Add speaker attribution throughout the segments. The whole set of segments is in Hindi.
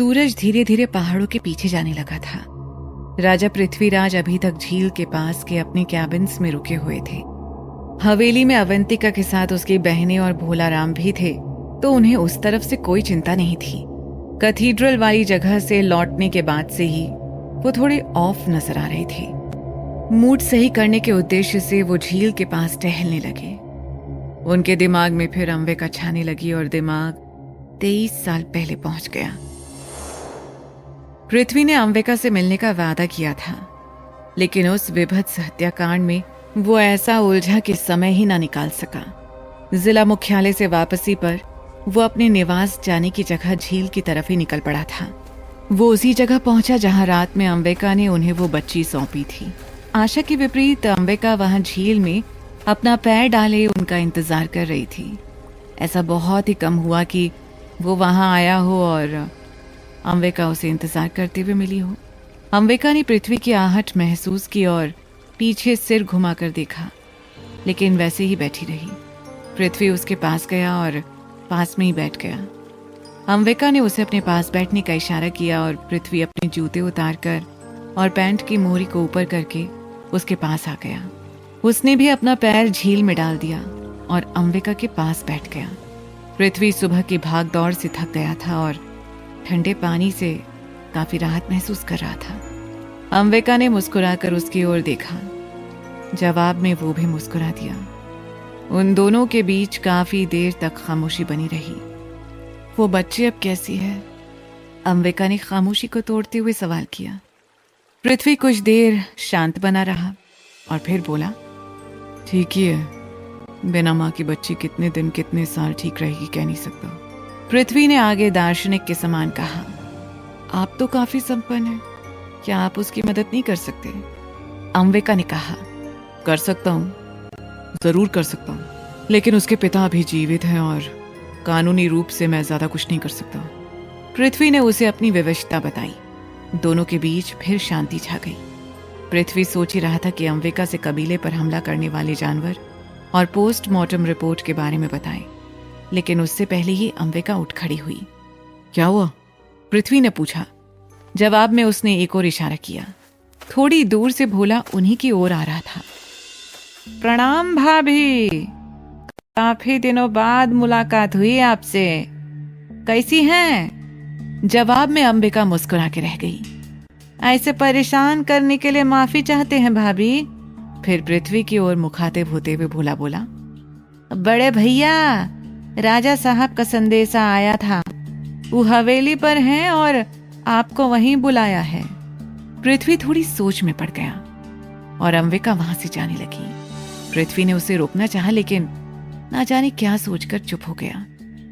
Speaker 1: सूरज धीरे धीरे पहाड़ों के पीछे जाने लगा था। राजा पृथ्वीराज अभी तक झील के पास के अपने कैबिन्स में रुके हुए थे। हवेली में अवंतिका के साथ उसकी बहनें और भोलाराम भी थे, तो उन्हें उस तरफ से कोई चिंता नहीं थी। कैथीड्रल वाली जगह से लौटने के बाद से ही वो थोड़े ऑफ नजर आ रहे थे। मूड सही करने के उद्देश्य से वो झील के पास टहलने लगे। उनके दिमाग में फिर अंबिका छाने लगी और दिमाग 23 साल पहले पहुंच गया। पृथ्वी ने अंबिका से मिलने का वादा किया था, लेकिन उस विभत्स हत्याकांड में वो ऐसा उलझा कि समय ही ना निकाल सका। जिला मुख्यालय से वापसी पर वो अपने निवास जाने की जगह झील की तरफ ही निकल पड़ा था। वो उसी जगह पहुंचा जहां रात में अंबिका ने उन्हें वो बच्ची सौंपी थी। आशा के विपरीत अंबिका वहां झील में अपना पैर डाले उनका इंतजार कर रही थी। ऐसा बहुत ही कम हुआ कि वो वहां आया हो और अंबिका उसे इंतजार करते हुए मिली हो। अंबिका ने पृथ्वी की आहट महसूस की और पीछे सिर घुमाकर देखा, लेकिन वैसे ही बैठी रही। पृथ्वी उसके पास गया और पास में ही बैठ गया। अंबिका ने उसे अपने पास बैठने का इशारा किया और पृथ्वी अपने जूते उतारकर और पैंट की मोहरी को ऊपर करके उसके पास आ गया। उसने भी अपना पैर झील में डाल दिया और अंबिका के पास बैठ गया। पृथ्वी सुबह की भाग दौड़ से थक गया था और ठंडे पानी से काफी राहत महसूस कर रहा था। अंबिका ने मुस्कुराकर उसकी ओर देखा। जवाब में वो भी मुस्कुरा दिया। उन दोनों के बीच काफी देर तक खामोशी बनी रही। वो बच्ची अब कैसी है? अंबिका ने खामोशी को तोड़ते हुए सवाल किया। पृथ्वी कुछ देर शांत बना रहा और फिर बोला, ठीक ही है। बिना माँ की बच्ची कितने दिन कितने साल ठीक रहेगी कह नहीं सकता। पृथ्वी ने आगे दार्शनिक के समान कहा, आप तो काफी संपन्न हैं, क्या आप उसकी मदद नहीं कर सकते? अंबिका ने कहा, कर सकता हूँ, जरूर कर सकता हूँ, लेकिन उसके पिता अभी जीवित हैं और कानूनी रूप से मैं ज्यादा कुछ नहीं कर सकता। पृथ्वी ने उसे अपनी विवशता बताई। दोनों के बीच फिर शांति छा गई। पृथ्वी सोच ही रहा था कि अंबिका से कबीले पर हमला करने वाले जानवर और पोस्टमार्टम रिपोर्ट के बारे में बताएं, लेकिन उससे पहले ही अंबिका उठ खड़ी हुई। क्या हुआ? पृथ्वी ने पूछा। जवाब में उसने एक और इशारा किया। थोड़ी दूर से भोला उन्हीं की ओर आ रहा था। प्रणाम भाभी, काफी दिनों बाद मुलाकात हुई आपसे, कैसी हैं? जवाब में अंबिका मुस्कुरा के रह गई। ऐसे परेशान करने के लिए माफी चाहते हैं भाभी। फिर पृथ्वी की ओर मुखातिब होते हुए भोला बोला, बड़े भैया, राजा साहब का संदेशा आया था, वो हवेली पर हैं और आपको वहीं बुलाया है। पृथ्वी थोड़ी सोच में पड़ गया और अंबिका वहां से जाने लगी। पृथ्वी ने उसे रोकना चाहा, लेकिन ना जाने क्या सोचकर चुप हो गया।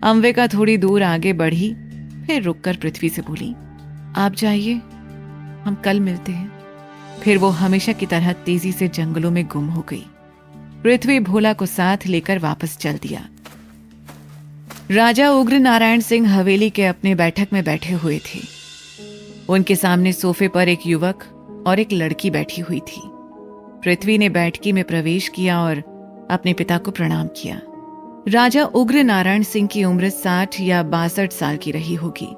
Speaker 1: अंबिका थोड़ी दूर आगे बढ़ी, फिर रुककर पृथ्वी से बोली, आप जाइए, हम कल मिलते हैं। फिर वो हमेशा की तरह तेजी से जंगलों में गुम हो गई। पृथ्वी भोला को साथ लेकर वापस चल दिया। राजा उग्र नारायण सिंह हवेली के अपने बैठक में बैठे हुए थे। उनके सामने सोफे पर एक युवक और एक लड़की बैठी हुई थी। पृथ्वी ने बैठकी में प्रवेश किया और अपने पिता को प्रणाम किया। राजा उग्र नारायण सिंह की उम्र 60 या 62 साल की रही होगी,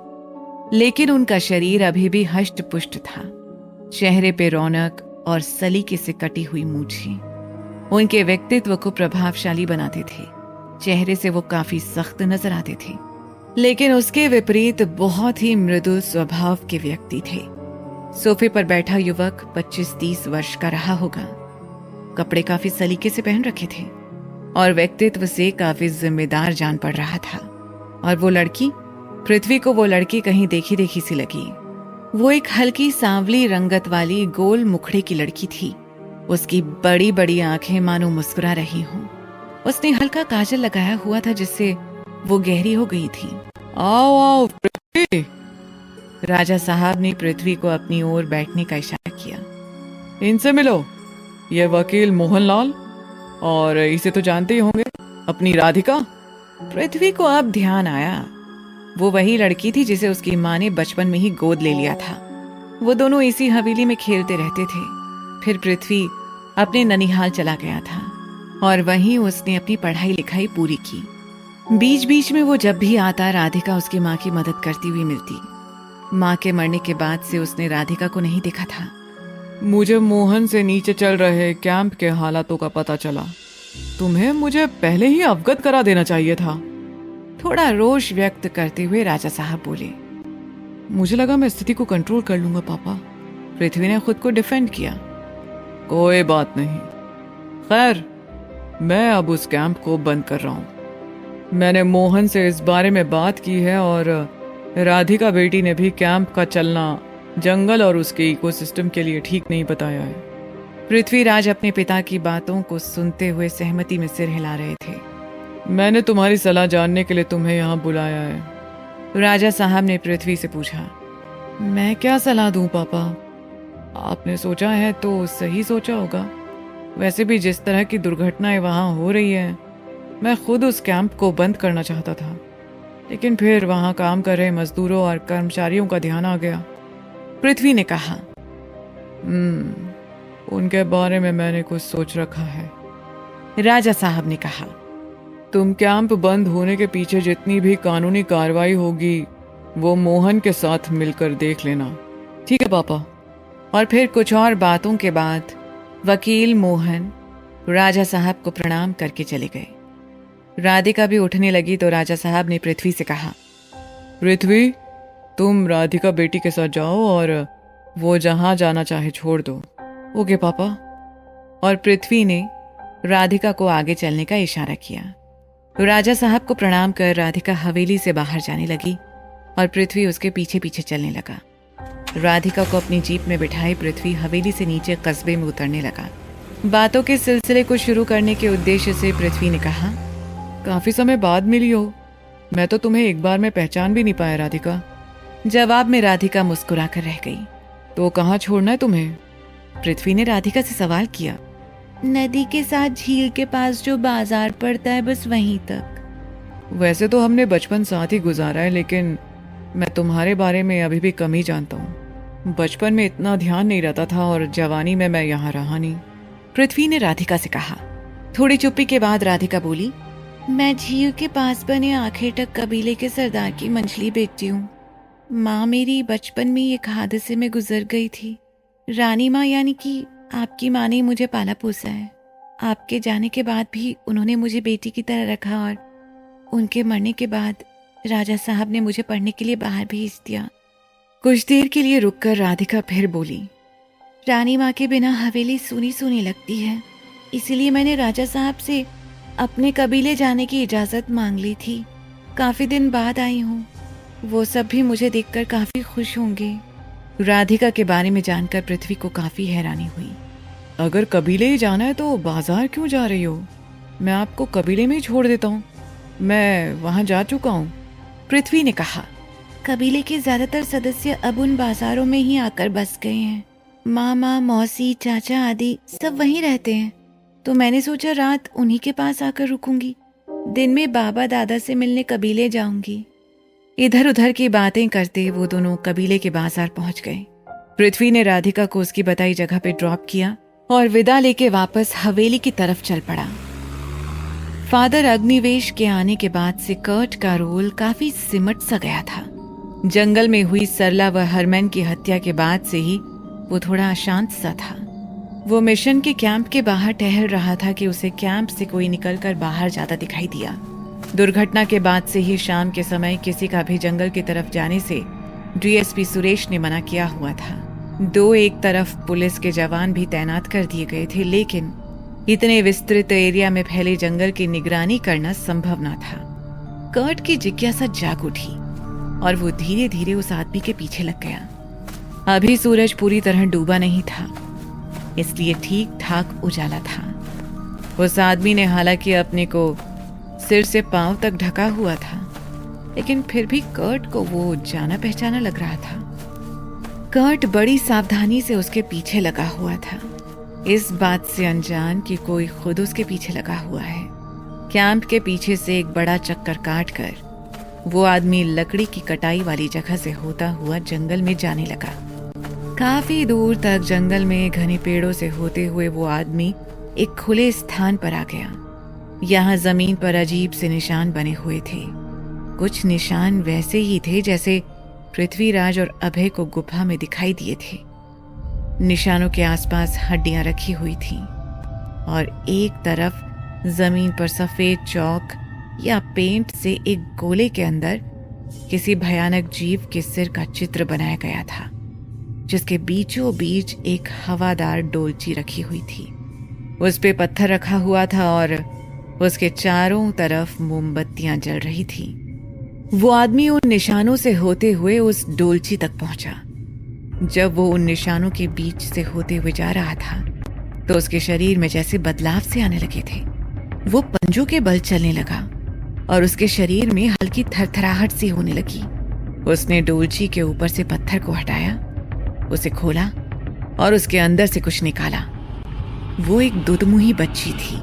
Speaker 1: लेकिन उनका शरीर अभी भी हष्ट पुष्ट था। चेहरे पे रौनक और सलीके से कटी हुई मूंछें उनके व्यक्तित्व को प्रभावशाली बनाते थे। चेहरे से वो काफी सख्त नजर आते थे, लेकिन उसके विपरीत बहुत ही मृदुल स्वभाव के व्यक्ति थे। सोफे पर बैठा युवक 25-30 वर्ष का रहा होगा। कपड़े काफी सलीके से पहन रखे थे और व्यक्तित्व से काफी जिम्मेदार जान पड़ रहा था। और वो लड़की, पृथ्वी को वो लड़की कहीं देखी देखी सी लगी। वो एक हल्की सांवली रंगत वाली गोल मुखड़े की लड़की थी। उसकी बड़ी बड़ी आंखें मानो मुस्कुरा रही हों। उसने हल्का काजल लगाया हुआ था जिससे वो गहरी हो गई थी। आओ आओ पृथ्वी। राजा साहब ने पृथ्वी को अपनी ओर बैठने का इशारा किया। इनसे मिलो, ये वकील मोहनलाल, और इसे तो जानते ही होंगे, अपनी राधिका। पृथ्वी को अब ध्यान आया, वो वही लड़की थी जिसे उसकी माँ ने बचपन में ही गोद ले लिया था। वो दोनों इसी हवेली में खेलते रहते थे। फिर पृथ्वी अपने ननिहाल चला गया था और वहीं उसने अपनी पढ़ाई लिखाई पूरी की। बीच बीच में वो जब भी आता, राधिका उसकी माँ की मदद करती हुई मिलती। माँ के मरने के बाद से उसने राधिका को नहीं देखा था। मुझे मोहन से नीचे चल रहे कैंप के हालातों का पता चला। तुम्हें मुझे पहले ही अवगत करा देना चाहिए था। थोड़ा रोष व्यक्त करते हुए राजा साहब बोले। मुझे लगा मैं स्थिति को कंट्रोल कर लूंगा पापा। पृथ्वी ने खुद को डिफेंड किया। कोई बात नहीं, खैर मैं अब उस कैंप को बंद कर रहा हूं। मैंने मोहन से इस बारे में बात की है और राधिका बेटी ने भी कैंप का चलना जंगल और उसके इकोसिस्टम के लिए ठीक नहीं बताया है। पृथ्वीराज अपने पिता की बातों को सुनते हुए सहमति में सिर हिला रहे थे। मैंने तुम्हारी सलाह जानने के लिए तुम्हें यहाँ बुलाया है। राजा साहब ने पृथ्वी से पूछा। मैं क्या सलाह दूं पापा? आपने सोचा है तो सही सोचा होगा। वैसे भी जिस तरह की दुर्घटनाएं वहां हो रही है, मैं खुद उस कैंप को बंद करना चाहता था, लेकिन फिर वहां काम कर रहे मजदूरों और कर्मचारियों का ध्यान आ गया। पृथ्वी ने कहा। उनके बारे में मैंने कुछ सोच रखा है। राजा साहब ने कहा। तुम कैंप बंद होने के पीछे जितनी भी कानूनी कार्रवाई होगी वो मोहन के साथ मिलकर देख लेना। ठीक है पापा। और फिर कुछ और बातों के बाद वकील मोहन राजा साहब को प्रणाम करके चले गए। राधिका भी उठने लगी तो राजा साहब ने पृथ्वी से कहा। पृथ्वी, तुम राधिका बेटी के साथ जाओ और वो जहां जाना चाहे छोड़ दो। ओके पापा। और पृथ्वी ने राधिका को आगे चलने का इशारा किया। राजा साहब को प्रणाम कर राधिका हवेली से बाहर जाने लगी और पृथ्वी उसके पीछे पीछे चलने लगा। राधिका को अपनी जीप में बिठाए पृथ्वी हवेली से नीचे कस्बे में उतरने लगा। बातों के सिलसिले को शुरू करने के उद्देश्य से पृथ्वी ने कहा। काफी समय बाद मिली हो, मैं तो तुम्हें एक बार में पहचान भी नहीं पाया राधिका। जवाब में राधिका मुस्कुरा कर रह गई। तो कहाँ छोड़ना है तुम्हें? पृथ्वी ने राधिका से सवाल किया। नदी के साथ झील के पास जो बाजार पड़ता है, बस वहीं तक। वैसे तो हमने बचपन साथ ही गुजारा है, लेकिन मैं तुम्हारे बारे में अभी भी कम ही जानता हूँ। बचपन में इतना ध्यान नहीं रहता था और जवानी में मैं यहाँ रहा नहीं। पृथ्वी ने राधिका से कहा। थोड़ी चुप्पी के बाद राधिका बोली। मैं झील के पास बने आखेटक कबीले के सरदार की मंझली बेटी हूँ। माँ मेरी बचपन में एक हादसे में गुजर गई थी। रानी माँ यानी कि आपकी माँ ने मुझे पाला पोसा है। आपके जाने के बाद भी उन्होंने मुझे बेटी की तरह रखा और उनके मरने के बाद राजा साहब ने मुझे पढ़ने के लिए बाहर भेज दिया। कुछ देर के लिए रुककर राधिका फिर बोली। रानी माँ के बिना हवेली सूनी सूनी लगती है, इसीलिए मैंने राजा साहब से अपने कबीले जाने की इजाज़त मांग ली थी। काफ़ी दिन बाद आई हूँ, वो सब भी मुझे देखकर काफ़ी खुश होंगे। राधिका के बारे में जानकर पृथ्वी को काफ़ी हैरानी हुई। अगर कबीले ही जाना है तो बाजार क्यों जा रही हो? मैं आपको कबीले में ही छोड़ देता हूँ, मैं वहाँ जा चुका हूँ। पृथ्वी ने कहा। कबीले के ज्यादातर सदस्य अब उन बाजारों में ही आकर बस गए हैं। मामा, मौसी, चाचा आदि सब वहीं रहते हैं, तो मैंने सोचा रात उन्हीं के पास आकर रुकूंगी। दिन में बाबा दादा से मिलने कबीले जाऊंगी। इधर उधर की बातें करते वो दोनों कबीले के बाजार पहुंच गए। पृथ्वी ने राधिका को उसकी बताई जगह पे ड्रॉप किया और विदा लेके वापस हवेली की तरफ चल पड़ा। फादर अग्निवेश के आने के बाद से कर्ट का रोल काफी सिमट सा गया था। जंगल में हुई सरला व हरमैन की हत्या के बाद से ही वो थोड़ा अशांत सा था। वो मिशन के कैंप के बाहर टहल रहा था कि उसे कैंप से कोई निकलकर बाहर जाता दिखाई दिया। दुर्घटना के बाद से ही शाम के समय किसी का भी जंगल की तरफ जाने से डीएसपी सुरेश ने मना किया हुआ था। एक तरफ पुलिस के जवान भी तैनात कर दिए गए थे, लेकिन इतने विस्तृत एरिया में फैले जंगल की निगरानी करना संभव न था। कर्ट की जिज्ञासा जाग उठी और वो धीरे धीरे उस आदमी के पीछे लग गया। अभी सूरज पूरी तरह डूबा नहीं था, इसलिए ठीक ठाक उजाला था। उस आदमी ने हालांकि अपने को सिर से पांव तक ढका हुआ था, लेकिन फिर भी कर्ट को वो जाना पहचाना लग रहा था। कर्ट बड़ी सावधानी से उसके पीछे लगा हुआ था, इस बात से अनजान कि कोई खुद उसके पीछे लगा हुआ है। कैंप के पीछे से एक बड़ा चक्कर काट कर वो आदमी लकड़ी की कटाई वाली जगह से होता हुआ जंगल में जाने लगा। काफी दूर तक जंगल में घने पेड़ों से होते हुए वो आदमी एक खुले स्थान पर आ गया। यहाँ जमीन पर अजीब से निशान बने हुए थे। कुछ निशान वैसे ही थे जैसे पृथ्वीराज और अभय को गुफा में दिखाई दिए थे। निशानों के आसपास हड्डियां रखी हुई थीं और एक तरफ जमीन पर सफेद चौक या पेंट से एक गोले के अंदर किसी भयानक जीव के सिर का चित्र बनाया गया था, जिसके बीचों बीच एक हवादार डोलची रखी हुई थी। उस पे पत्थर रखा हुआ था और उसके चारों तरफ मोमबत्तियां जल रही थी। वो आदमी उन निशानों से होते हुए उस डोलची तक पहुंचा। जब वो उन निशानों के बीच से होते हुए जा रहा था तो उसके शरीर में जैसे बदलाव से आने लगे थे। वो पंजों के बल चलने लगा और उसके शरीर में हल्की थरथराहट सी होने लगी। उसने डोलची के ऊपर से पत्थर को हटाया, उसे खोला और उसके अंदर से कुछ निकाला। वो एक दुधमुही बच्ची थी